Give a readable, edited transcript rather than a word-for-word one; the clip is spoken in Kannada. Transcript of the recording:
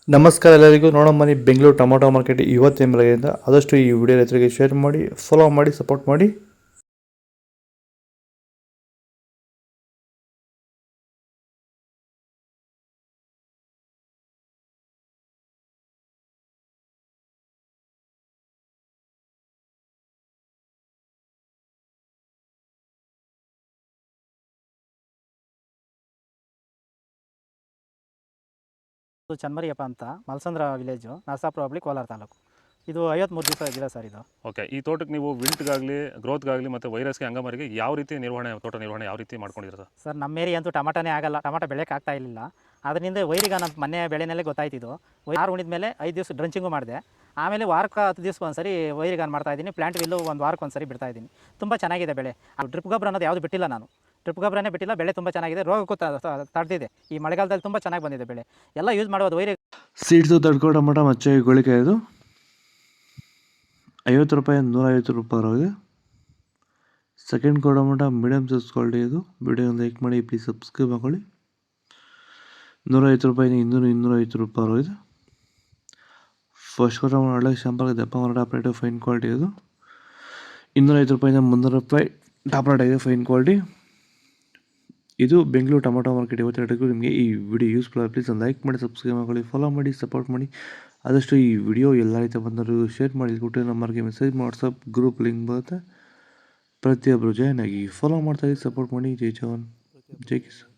ನಮಸ್ಕಾರ ಎಲ್ಲರಿಗೂ. ನೋಡೋಣ ಬನ್ನಿ ಬೆಂಗಳೂರು ಟೊಮೊಟೊ ಮಾರ್ಕೆಟ್ ಇವತ್ತಿನ ಬೆಳಗ್ಗೆಯಿಂದ. ಆದಷ್ಟು ಈ ವಿಡಿಯೋ ರೈತರಿಗೆ ಶೇರ್ ಮಾಡಿ, ಫಾಲೋ ಮಾಡಿ, ಸಪೋರ್ಟ್ ಮಾಡಿ. ಇದು ಚನ್ಮರಿಯಪ್ಪ ಅಂತ ಮಲ್ಸಂದ್ರ ವಿಲೇಜು, ನರಸಾಪುರ ಹೋಬಳಿ, ಕೋಲಾರ ತಾಲೂಕು. ಇದು 53 ದಿವಸ ಗಿಡ ಸರ್ ಇದು. ಓಕೆ. ಈ ತೋಟಕ್ಕೆ ನೀವು ವಿಲ್ಟ್ಗಾಗಲಿ, ಗ್ರೋತ್ಗಾಗಲಿ ಮತ್ತು ವೈರಸ್ಗೆ, ಅಂಗಮಾರಿಗೆ ಯಾವ ರೀತಿ ತೋಟ ನಿರ್ವಹಣೆ ಯಾವ ರೀತಿ ಮಾಡ್ಕೊಂಡಿದ್ದೀರಾ ಸರ್? ಸರ್ ನಮ್ಮ ಏರಿಯಾ ಅಂತೂ ಟಮಾಟನೇ ಆಗಲ್ಲ, ಟಮಾಟ ಬೆಳೆಯೋಕೆ ಆಗ್ತಾ ಇರಲಿಲ್ಲ. ಅದರಿಂದ ವೈರಿಗ ನಮ್ಮ ಮನೆ ಬೆಳೆನಲ್ಲೇ ಗೊತ್ತಾಯ್ತಿದ್ದು. ಯಾರು ಉಣಿದ ಮೇಲೆ 5 ದಿವಸ ಡ್ರಂಚಿಂಗು ಮಾಡಿದೆ. ಆಮೇಲೆ ವಾರಕ್ಕೆ 10 ದಿವಸಕ್ಕೆ ಒಂದ್ಸರಿ ವೈರಿಗಾನ್ ಮಾಡ್ತಾಯಿದ್ದೀನಿ. ಪ್ಲಾಂಟ್ ವಿಲ್ಲು ಒಂದು ವಾರಕ್ಕೆ ಒಂದ್ಸರಿ ಬಿಡ್ತಾಯಿದ್ದೀನಿ. ತುಂಬ ಚೆನ್ನಾಗಿದೆ ಬೆಳೆ. ಡ್ರಿಪ್ ಗೊಬ್ಬರ ಅನ್ನೋದು ಯಾವುದು ಬಿಟ್ಟಿಲ್ಲ ನಾನು. ಡ್ರಿಪ್ ಗೊಬ್ಬರನೇ ಬಿಟ್ಟಿಲ್ಲ. ಬೆಳೆ ತುಂಬ ಚೆನ್ನಾಗಿದೆ. ರೋಗಕ್ಕೂ ತಡೆದಿದೆ. ಈ ಮಳೆಗಾಲದಲ್ಲಿ ತುಂಬ ಚೆನ್ನಾಗಿ ಬಂದಿದೆ ಬೆಳೆ. ಎಲ್ಲ ಯೂಸ್ ಮಾಡೋದು ವೈರಿ ಸೀಡ್ಸು ತಡ್ಕೋ ಟೊಮೊಟೊ ಮಚ್ಚೆ ಗೋಳಿಕಾಯಿ ಇದು 50 ರೂಪಾಯಿ, 150 ರೂಪಾಯಿ ಆಗಿದೆ. Second tomato medium size quality ಇದು. ವಿಡಿಯೋ ಲೈಕ್ ಮಾಡಿ, ಪ್ಲೀಸ್ ಸಬ್ಸ್ಕ್ರೈಬ್ ಮಾಡ್ಕೊಳ್ಳಿ. 150 ರೂಪಾಯಿ, 250 ರೂಪಾಯಿ ಆಗಿದೆ. ಫಸ್ಟ್ ಟೊಮೊಟೊ ಒಳ್ಳೆ ಶಾಂಪಲ್ ದಪ್ಪ ಮರ ಟಾಪ್ರೇಟು ಫೈನ್ ಕ್ವಾಲಿಟಿ ಇದು. 250 ರೂಪಾಯಿಂದ 300 ರೂಪಾಯಿ ಟಾಪ್ರೇಟ್ ಆಗಿದೆ, ಫೈನ್ ಕ್ವಾಲಿಟಿ. ಇದು ಬೆಂಗಳೂರು ಟೊಮೊಟೊ ಮಾರ್ಕೆಟ್ ಇವತ್ತು. ನಿಮಗೆ ಈ ವಿಡಿಯೋ ಯೂಸ್ಫುಲ್ ಆಗಿ ಪ್ಲೀಸ್ ಲೈಕ್ ಮಾಡಿ, ಸಬ್ಸ್ಕ್ರೈಬ್ ಮಾಡ್ಕೊಳ್ಳಿ, ಫಾಲೋ ಮಾಡಿ, ಸಪೋರ್ಟ್ ಮಾಡಿ. ಆದಷ್ಟು ಈ ವಿಡಿಯೋ ಎಲ್ಲ ರೈತ ಬಂದವರು ಶೇರ್ ಮಾಡಿ, ಕೊಟ್ಟು ನಂಬರ್ಗೆ ಮೆಸೇಜ್ ವಾಟ್ಸಪ್ ಗ್ರೂಪ್ ಲಿಂಕ್ ಬರುತ್ತೆ. ಪ್ರತಿಯೊಬ್ಬರು ಜಾಯ್ನ್ ಆಗಿ ಫಾಲೋ ಮಾಡ್ತಾಯಿದ್ದು ಸಪೋರ್ಟ್ ಮಾಡಿ. ಜೈ ಜವಾನ್, ಜೈ ಕಿಸಾನ್.